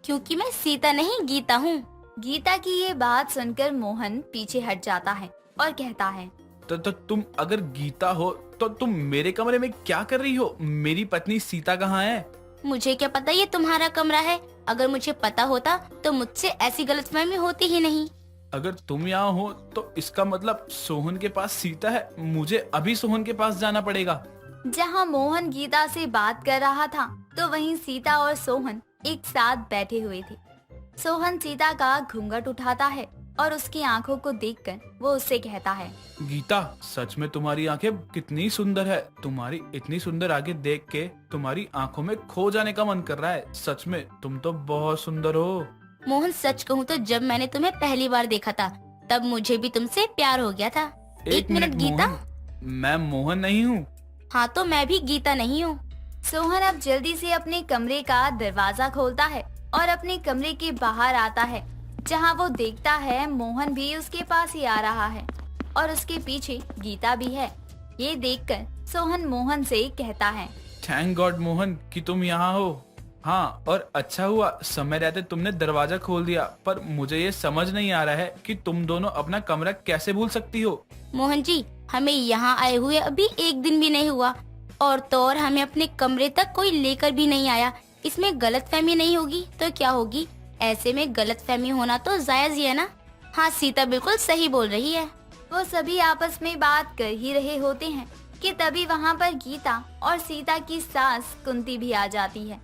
क्योंकि मैं सीता नहीं गीता हूँ। गीता की ये बात सुनकर मोहन पीछे हट जाता है और कहता है, तो तुम अगर गीता हो तो तुम मेरे कमरे में क्या कर रही हो? मेरी पत्नी सीता कहाँ है? मुझे क्या पता ये तुम्हारा कमरा है, अगर मुझे पता होता तो मुझसे ऐसी गलतफहमी होती ही नहीं। अगर तुम यहाँ हो तो इसका मतलब सोहन के पास सीता है। मुझे अभी सोहन के पास जाना पड़ेगा। जहाँ मोहन गीता से बात कर रहा था तो वहीं सीता और सोहन एक साथ बैठे हुए थे। सोहन सीता का घूंघट उठाता है और उसकी आंखों को देखकर वो उससे कहता है, गीता, सच में तुम्हारी आंखें कितनी सुंदर है। तुम्हारी इतनी सुंदर आंखें देख के तुम्हारी आंखों में खो जाने का मन कर रहा है। सच में तुम तो बहुत सुंदर हो। मोहन, सच कहूँ तो जब मैंने तुम्हें पहली बार देखा था तब मुझे भी तुमसे प्यार हो गया था। एक मिनट गीता, मैं मोहन नहीं हूँ। हाँ तो मैं भी गीता नहीं हूँ। सोहन अब जल्दी से अपने कमरे का दरवाजा खोलता है और अपने कमरे के बाहर आता है, जहाँ वो देखता है मोहन भी उसके पास ही आ रहा है और उसके पीछे गीता भी है। ये देखकर सोहन मोहन से कहता है, थैंक गॉड मोहन कि तुम यहाँ हो। हाँ, और अच्छा हुआ समय रहते तुमने दरवाजा खोल दिया, पर मुझे ये समझ नहीं आ रहा है कि तुम दोनों अपना कमरा कैसे भूल सकती हो। मोहन जी, हमें यहाँ आए हुए अभी एक दिन भी नहीं हुआ और तो और हमें अपने कमरे तक कोई लेकर भी नहीं आया। इसमें गलतफहमी नहीं होगी तो क्या होगी? ऐसे में गलतफहमी होना तो जायज ही है ना। हाँ, सीता बिल्कुल सही बोल रही है। वो सभी आपस में बात कर ही रहे होते हैं कि तभी वहाँ पर गीता और सीता की सास कुंती भी आ जाती है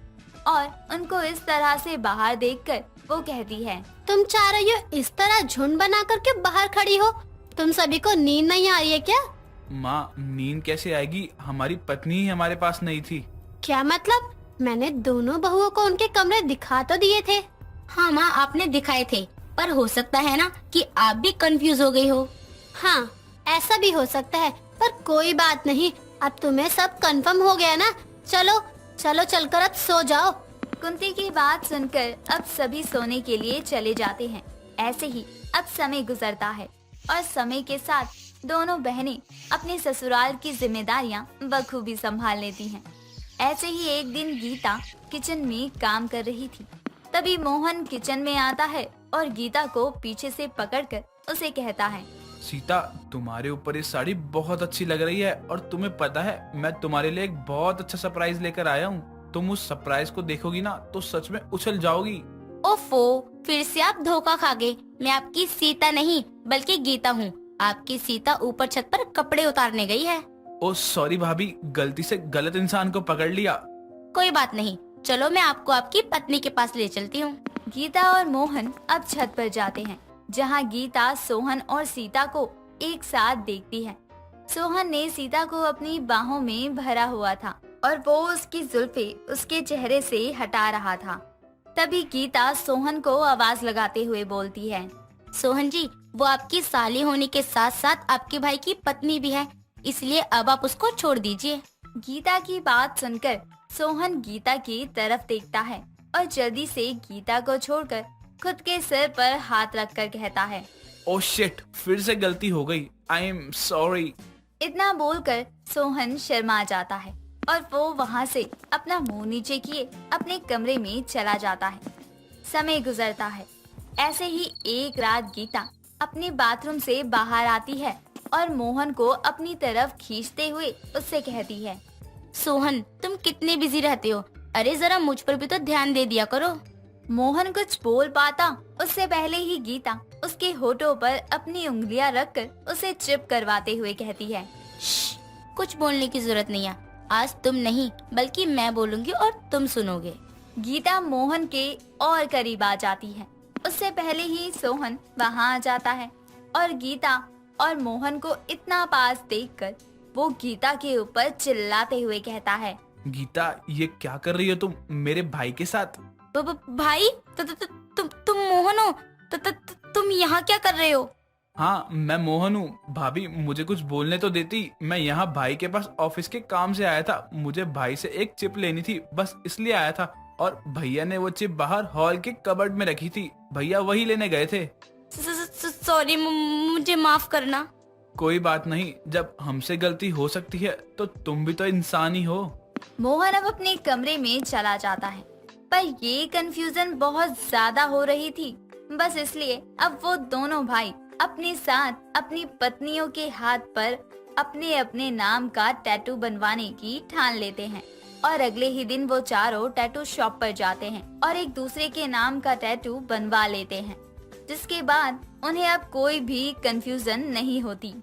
और उनको इस तरह से बाहर देखकर वो कहती है, तुम चारों ये इस तरह झुंड बना करके बाहर खड़ी हो, तुम सभी को नींद नहीं आ रही है क्या? माँ, नींद कैसे आएगी? हमारी पत्नी ही हमारे पास नहीं थी। क्या मतलब? मैंने दोनों बहुओं को उनके कमरे दिखा तो दिए थे। हाँ माँ, आपने दिखाए थे, पर हो सकता है ना कि आप भी कंफ्यूज हो गई हो। हाँ, ऐसा भी हो सकता है, पर कोई बात नहीं, अब तुम्हें सब कंफर्म हो गया ना। चलो चलो चलकर अब सो जाओ। कुंती की बात सुनकर अब सभी सोने के लिए चले जाते हैं। ऐसे ही अब समय गुजरता है और समय के साथ दोनों बहनें अपने ससुराल की जिम्मेदारियां बखूबी संभाल लेती हैं। ऐसे ही एक दिन गीता किचन में काम कर रही थी। तभी मोहन किचन में आता है और गीता को पीछे से पकड़कर उसे कहता है, सीता, तुम्हारे ऊपर ये साड़ी बहुत अच्छी लग रही है और तुम्हें पता है मैं तुम्हारे लिए एक बहुत अच्छा सरप्राइज लेकर आया हूँ। तुम उस सरप्राइज को देखोगी ना तो सच में उछल जाओगी। ओफो, फिर से आप धोखा खा गए। मैं आपकी सीता नहीं बल्कि गीता हूँ। आपकी सीता ऊपर छत पर कपड़े उतारने गई है। ओ सॉरी भाभी, गलती से गलत इंसान को पकड़ लिया। कोई बात नहीं, चलो मैं आपको आपकी पत्नी के पास ले चलती हूँ। गीता और मोहन अब छत पर जाते हैं जहाँ गीता सोहन और सीता को एक साथ देखती है। सोहन ने सीता को अपनी बाहों में भरा हुआ था और वो उसकी जुल्फे उसके चेहरे से हटा रहा था। तभी गीता सोहन को आवाज लगाते हुए बोलती है, सोहन जी, वो आपकी साली होने के साथ साथ आपके भाई की पत्नी भी है, इसलिए अब आप उसको छोड़ दीजिए। गीता की बात सुनकर सोहन गीता की तरफ देखता है और जल्दी से गीता को छोड़कर खुद के सिर पर हाथ रखकर कहता है, ओ शिट, फिर से गलती हो गई, आई एम सॉरी। इतना बोलकर सोहन शर्मा जाता है और वो वहाँ से अपना मुंह नीचे किए अपने कमरे में चला जाता है। समय गुजरता है। ऐसे ही एक रात गीता अपने बाथरूम से बाहर आती है और मोहन को अपनी तरफ खींचते हुए उससे कहती है, सोहन, तुम कितने बिजी रहते हो? अरे जरा मुझ पर भी तो ध्यान दे दिया करो। मोहन कुछ बोल पाता उससे पहले ही गीता उसके होठों पर अपनी उंगलियां रखकर उसे चिप करवाते हुए कहती है, कुछ बोलने की जरूरत नहीं है, आज तुम नहीं बल्कि मैं बोलूंगी और तुम सुनोगे। गीता मोहन के और करीब आ जाती है। उससे पहले ही सोहन वहाँ आ जाता है और गीता और मोहन को इतना पास देखकर वो गीता के ऊपर चिल्लाते हुए कहता है, गीता, ये क्या कर रही हो तुम मेरे भाई के साथ? भाई, तुम मोहन हो? तुम यहाँ क्या कर रहे हो? हाँ, मैं मोहन हूँ। भाभी, मुझे कुछ बोलने तो देती। मैं यहाँ भाई के पास ऑफिस के काम से आया था। मुझे भाई से एक चिप लेनी थी, बस इसलिए आया था। और भैया ने वो चिप बाहर हॉल के कबर्ड में रखी थी। भैया वही लेने गए थे। सॉरी, मुझे माफ करना। कोई बात नहीं, जब हमसे गलती हो सकती है तो तुम भी तो इंसान ही हो। मोहन अब अपने कमरे में चला जाता है, पर ये कंफ्यूजन बहुत ज्यादा हो रही थी। बस इसलिए अब वो दोनों भाई अपने साथ अपनी पत्नियों के हाथ पर अपने अपने नाम का टैटू बनवाने की ठान लेते हैं और अगले ही दिन वो चारों टैटू शॉप पर जाते हैं और एक दूसरे के नाम का टैटू बनवा लेते हैं, जिसके बाद उन्हें अब कोई भी कंफ्यूजन नहीं होती।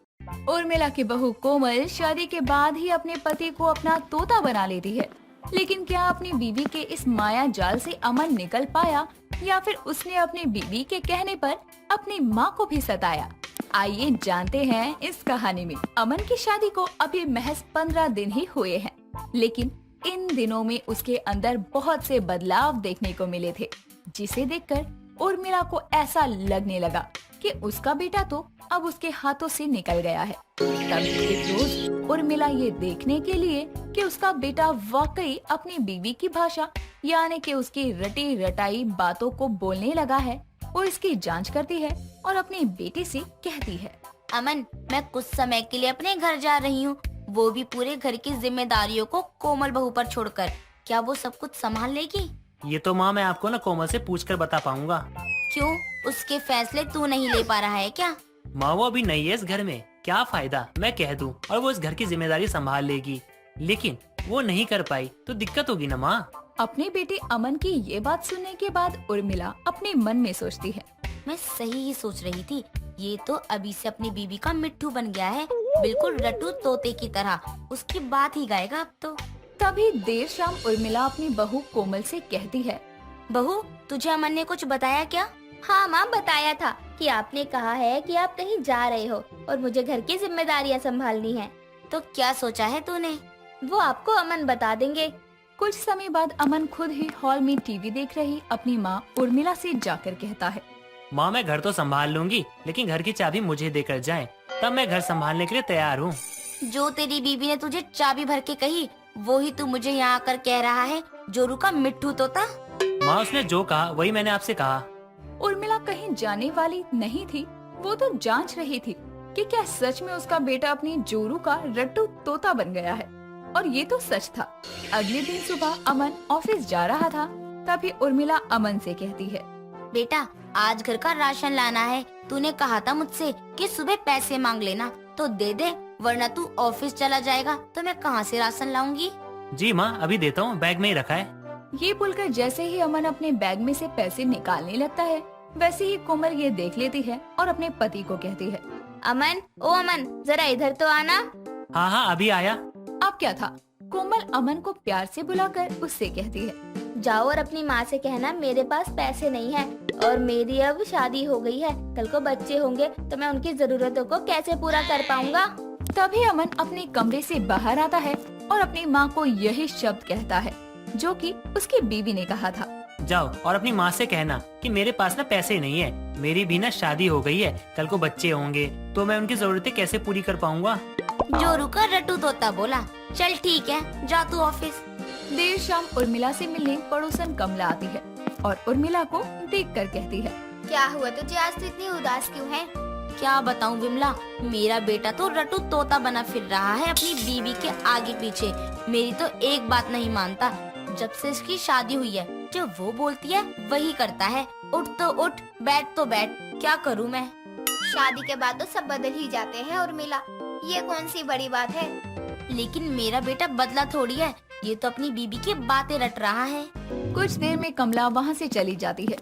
उर्मिला की बहू कोमल शादी के बाद ही अपने पति को अपना तोता बना लेती है, लेकिन क्या अपनी बीवी के इस माया जाल से अमन निकल पाया या फिर उसने अपनी बीवी के कहने पर अपनी माँ को भी सताया? आइए जानते हैं इस कहानी में। अमन की शादी को अभी महज 15 दिन ही हुए हैं, लेकिन इन दिनों में उसके अंदर बहुत से बदलाव देखने को मिले थे, जिसे देखकर उर्मिला को ऐसा लगने लगा कि उसका बेटा तो अब उसके हाथों से निकल गया है। तब एक रोज उर्मिला ये देखने के लिए कि उसका बेटा वाकई अपनी बीवी की भाषा यानी कि उसकी रटी रटाई बातों को बोलने लगा है, वो इसकी जांच करती है और अपनी बेटी से कहती है, अमन, मैं कुछ समय के लिए अपने घर जा रही हूँ, वो भी पूरे घर की जिम्मेदारियों को कोमल बहू पर छोड़कर। क्या वो सब कुछ संभाल लेगी? ये तो माँ मैं आपको ना कोमल से पूछकर बता पाऊंगा। क्यों, उसके फैसले तू नहीं ले पा रहा है क्या? माँ वो अभी नहीं है इस घर में, क्या फायदा मैं कह दूं और वो इस घर की जिम्मेदारी संभाल लेगी, लेकिन वो नहीं कर पाई तो दिक्कत होगी ना माँ। अपने बेटे अमन की ये बात सुनने के बाद उर्मिला अपने मन में सोचती है, मैं सही ही सोच रही थी, ये तो अभी से अपनी बीबी का मिट्ठू बन गया है, बिल्कुल रट्टू तोते की तरह, उसकी बात ही गाएगा अब तो। तभी देर शाम उर्मिला अपनी बहू कोमल से कहती है, बहू, तुझे अमन ने कुछ बताया क्या? हाँ माँ, बताया था कि आपने कहा है कि आप कहीं जा रहे हो और मुझे घर की जिम्मेदारियाँ संभालनी है। तो क्या सोचा है तूने? वो आपको अमन बता देंगे। कुछ समय बाद अमन खुद ही हॉल में टीवी देख रही अपनी माँ उर्मिला से जाकर कहता है, माँ मैं घर तो संभाल लूंगी, लेकिन घर की चाबी मुझे देकर जाएं, तब मैं घर संभालने के लिए तैयार हूँ। जो तेरी बीबी ने तुझे चाबी भर के कही, वो ही तू मुझे यहाँ आकर कह रहा है, जोरू का मिट्ठू तोता? माँ उसने जो कहा वही मैंने आपसे कहा। उर्मिला कहीं जाने वाली नहीं थी, वो तो जांच रही थी कि क्या सच में उसका बेटा अपनी जोरू का रट्टू तोता बन गया है। और ये तो सच था। अगले दिन सुबह अमन ऑफिस जा रहा था, तभी उर्मिला अमन से कहती है, बेटा आज घर का राशन लाना है, तूने कहा था मुझसे कि सुबह पैसे मांग लेना, तो दे दे, वरना तू ऑफिस चला जाएगा तो मैं कहाँ से राशन लाऊंगी? जी माँ, अभी देता हूँ, बैग में ही रखा है। ये बोलकर जैसे ही अमन अपने बैग में से पैसे निकालने लगता है, वैसे ही कोमल ये देख लेती है और अपने पति को कहती है, अमन, ओ अमन, जरा इधर तो आना। हाँ हाँ अभी आया। अब क्या था? कोमल अमन को प्यार से बुलाकर उससे कहती है, जाओ और अपनी माँ से कहना मेरे पास पैसे नहीं है और मेरी अब शादी हो गई है, कल को बच्चे होंगे तो मैं उनकी जरूरतों को कैसे पूरा कर पाऊंगा। तभी अमन अपने कमरे से बाहर आता है और अपनी माँ को यही शब्द कहता है जो कि उसकी बीवी ने कहा था, जाओ और अपनी माँ से कहना कि मेरे पास ना पैसे नहीं है, मेरी भी ना शादी हो गई है, कल को बच्चे होंगे तो मैं उनकी जरूरतें कैसे पूरी कर पाऊंगा। जोरू का रट्टू तोता बोला, चल ठीक है, जा तू ऑफिस। देर शाम उर्मिला से मिलने पड़ोसन कमला आती है और उर्मिला को देखकर कहती है, क्या हुआ तुझे आज तो इतनी उदास क्यों है? क्या बताऊं विमला, मेरा बेटा तो रट्टू तोता बना फिर रहा है अपनी बीवी के आगे पीछे, मेरी तो एक बात नहीं मानता। जब से इसकी शादी हुई है, जो वो बोलती है वही करता है, उठ तो उठ, बैठ तो बैठ, क्या करूं मैं? शादी के बाद तो सब बदल ही जाते हैं उर्मिला, ये कौन सी बड़ी बात है? लेकिन मेरा बेटा बदला थोड़ी है, ये तो अपनी बीबी की बातें रट रहा है। कुछ देर में कमला वहाँ से चली जाती है।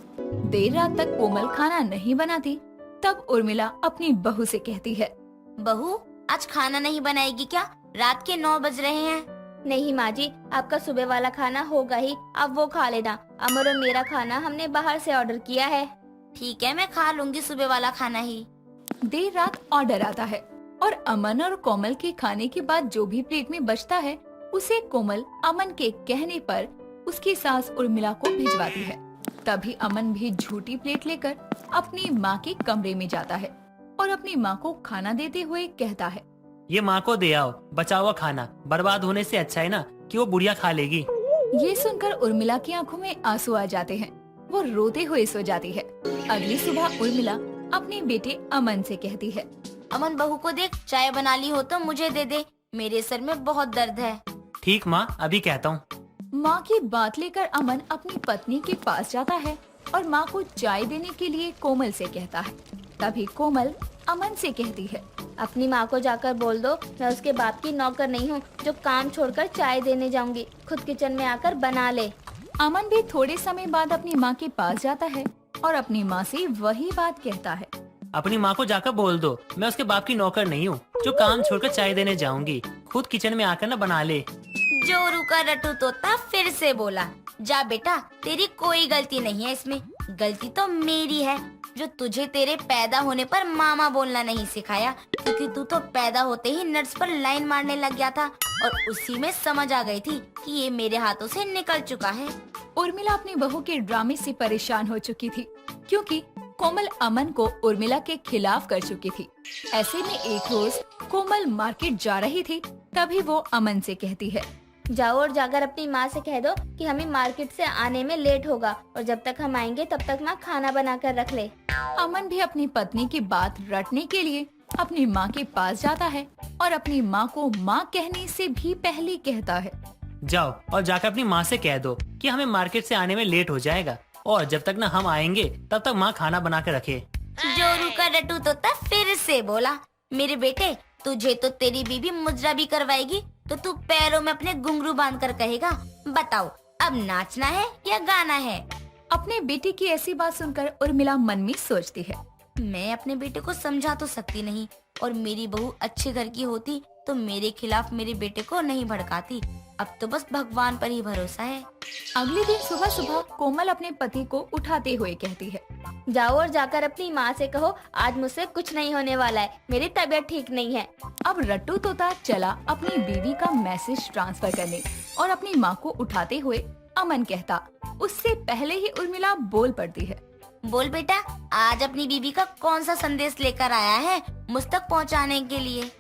देर रात तक कोमल खाना नहीं बनाती, तब उर्मिला अपनी बहू से कहती है, बहू आज खाना नहीं बनाएगी क्या? रात के 9 बज रहे हैं। नहीं माँ जी, आपका सुबह वाला खाना होगा ही, आप वो खा लेना। अमर और मेरा खाना हमने बाहर से ऑर्डर किया है। ठीक है, मैं खा लूंगी सुबह वाला खाना ही। देर रात ऑर्डर आता है और अमन और कोमल के खाने के बाद जो भी प्लेट में बचता है, उसे कोमल अमन के कहने पर उसकी सास उर्मिला को भिजवाती है। तभी अमन भी झूठी प्लेट लेकर अपनी माँ के कमरे में जाता है और अपनी माँ को खाना देते हुए कहता है, ये माँ को दे आओ, बचा हुआ खाना बर्बाद होने से अच्छा है ना कि वो बुढ़िया खा लेगी। ये सुनकर उर्मिला की आंखों में आंसू आ जाते हैं, वो रोते हुए सो जाती है। अगली सुबह उर्मिला अपने बेटे अमन से कहती है, अमन बहू को देख, चाय बना ली हो तो मुझे दे दे, मेरे सर में बहुत दर्द है। ठीक माँ, अभी कहता हूँ। माँ की बात लेकर अमन अपनी पत्नी के पास जाता है और माँ को चाय देने के लिए कोमल से कहता है। तभी कोमल अमन से कहती है, अपनी माँ को जाकर बोल दो मैं उसके बाप की नौकर नहीं हूँ जो काम छोड़कर चाय देने जाऊंगी, खुद किचन में आकर बना ले। अमन भी थोड़े समय बाद अपनी माँ के पास जाता है और अपनी माँ से वही बात कहता है, अपनी माँ को जाकर बोल दो मैं उसके बाप की नौकर नहीं हूँ जो काम छोड़कर चाय देने जाऊंगी, खुद किचन में आकर ना बना ले। जोरू का रट्टू तोता फिर से बोला, जा बेटा, तेरी कोई गलती नहीं है इसमें, गलती तो मेरी है जो तुझे तेरे पैदा होने पर मामा बोलना नहीं सिखाया, क्योंकि तू तो पैदा होते ही नर्स पर लाइन मारने लग गया था और उसी में समझ आ गई थी कि ये मेरे हाथों से निकल चुका है। उर्मिला अपनी बहू के ड्रामे से परेशान हो चुकी थी, क्योंकि कोमल अमन को उर्मिला के खिलाफ कर चुकी थी। ऐसे में एक रोज कोमल मार्केट जा रही थी, तभी वो अमन से कहती है, जाओ और जाकर अपनी माँ से कह दो कि हमें मार्केट से आने में लेट होगा और जब तक हम आएंगे तब तक माँ खाना बनाकर रख ले। अमन भी अपनी पत्नी की बात रटने के लिए अपनी माँ के पास जाता है और अपनी माँ को माँ कहने से भी पहले कहता है, जाओ और जाकर अपनी माँ से कह दो कि हमें मार्केट से आने में लेट हो जाएगा और जब तक ना हम आएंगे तब तक माँ खाना बना के रखे। जोरू का रट्टू तोता फिर से बोला, मेरे बेटे, तुझे तो तेरी बीबी मुजरा भी करवाएगी तो तू पैरों में अपने घुंघरू बांध कर कहेगा, बताओ अब नाचना है या गाना है? अपने बेटे की ऐसी बात सुनकर उर्मिला मन में सोचती है। मैं अपने बेटे को समझा तो सकती नहीं, और मेरी बहू अच्छे घर की होती तो मेरे खिलाफ मेरे बेटे को नहीं भड़काती। अब तो बस भगवान पर ही भरोसा है। अगले दिन सुबह सुबह कोमल अपने पति को उठाते हुए कहती है, जाओ और जाकर अपनी माँ से कहो आज मुझसे कुछ नहीं होने वाला है, मेरी तबीयत ठीक नहीं है। अब रट्टू तोता चला अपनी बीवी का मैसेज ट्रांसफर करने और अपनी माँ को उठाते हुए अमन कहता। उससे पहले ही उर्मिला बोल पड़ती है। बोल बेटा, आज अपनी बीवी का कौन सा संदेश लेकर आया है मुझ तक पहुंचाने के लिए?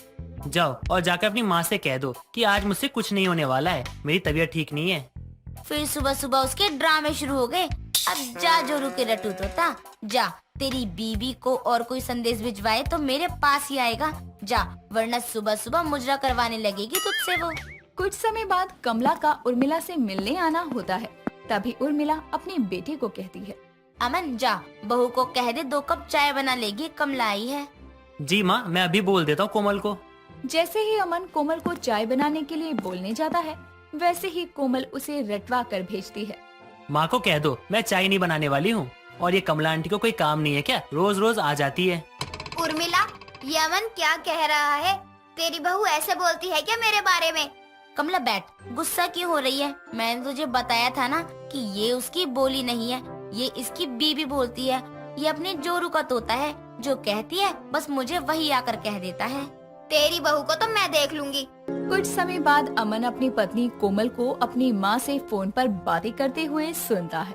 जाओ और जाकर अपनी माँ से कह दो कि आज मुझसे कुछ नहीं होने वाला है, मेरी तबीयत ठीक नहीं है। फिर सुबह सुबह उसके ड्रामे शुरू हो गए। अब जा जो रुके रट्टू तोता, जा। तेरी बीवी को और कोई संदेश भिजवाए तो मेरे पास ही आएगा, जा, वरना सुबह सुबह मुजरा करवाने लगेगी तुझसे वो। कुछ समय बाद कमला का उर्मिला से मिलने आना होता है। तभी उर्मिला अपने बेटे को कहती है, अमन जा, बहू को कह दे 2 कप चाय बना लेगी, कमला आई है। जी माँ, मैं अभी बोल देता हूँ कोमल को। जैसे ही अमन कोमल को चाय बनाने के लिए बोलने जाता है, वैसे ही कोमल उसे रटवा कर भेजती है। माँ को कह दो मैं चाय नहीं बनाने वाली हूँ, और ये कमला आंटी को कोई काम नहीं है क्या, रोज रोज आ जाती है। उर्मिला, ये अमन क्या कह रहा है? तेरी बहू ऐसे बोलती है क्या मेरे बारे में? कमला बैठ, गुस्सा क्यों हो रही है? मैंने तुझे बताया था ना कि ये उसकी बोली नहीं है, ये इसकी बीवी बोलती है। ये अपने जोरू का तोता है, जो कहती है बस मुझे वही आकर कह देता है। तेरी बहू को तो मैं देख लूंगी। कुछ समय बाद अमन अपनी पत्नी कोमल को अपनी माँ से फोन पर बातें करते हुए सुनता है।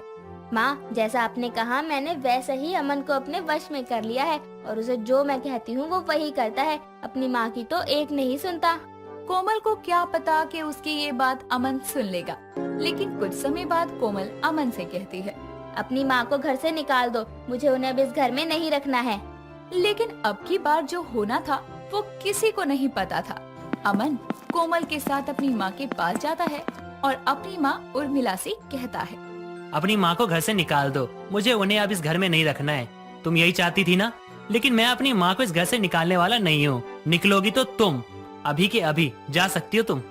माँ, जैसा आपने कहा मैंने वैसे ही अमन को अपने वश में कर लिया है और उसे जो मैं कहती हूँ वो वही करता है, अपनी माँ की तो एक नहीं सुनता। कोमल को क्या पता कि उसकी ये बात अमन सुन लेगा, लेकिन कुछ समय बाद कोमल अमन से कहती है, अपनी माँ को घर से निकाल दो, मुझे उन्हें अब इस घर में नहीं रखना है। लेकिन अब की बार जो होना था वो किसी को नहीं पता था। अमन कोमल के साथ अपनी माँ के पास जाता है और अपनी माँ उर्मिला से कहता है, अपनी माँ को घर से निकाल दो, मुझे उन्हें अब इस घर में नहीं रखना है। तुम यही चाहती थी ना, लेकिन मैं अपनी माँ को इस घर से निकालने वाला नहीं हूँ। निकलोगी तो तुम अभी के अभी जा सकती हो। तुम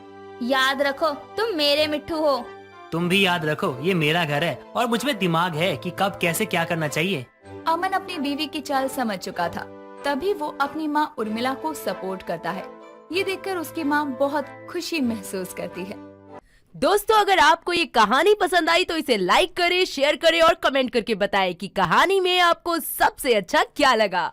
याद रखो, तुम मेरे मिट्ठू हो। तुम भी याद रखो, ये मेरा घर है और मुझ में दिमाग है कि कब कैसे क्या करना चाहिए। अमन अपनी बीवी की चाल समझ चुका था, तभी वो अपनी माँ उर्मिला को सपोर्ट करता है। ये देखकर उसकी माँ बहुत खुशी महसूस करती है। दोस्तों, अगर आपको ये कहानी पसंद आई तो इसे लाइक करें, शेयर करें और कमेंट करके बताएं कि कहानी में आपको सबसे अच्छा क्या लगा।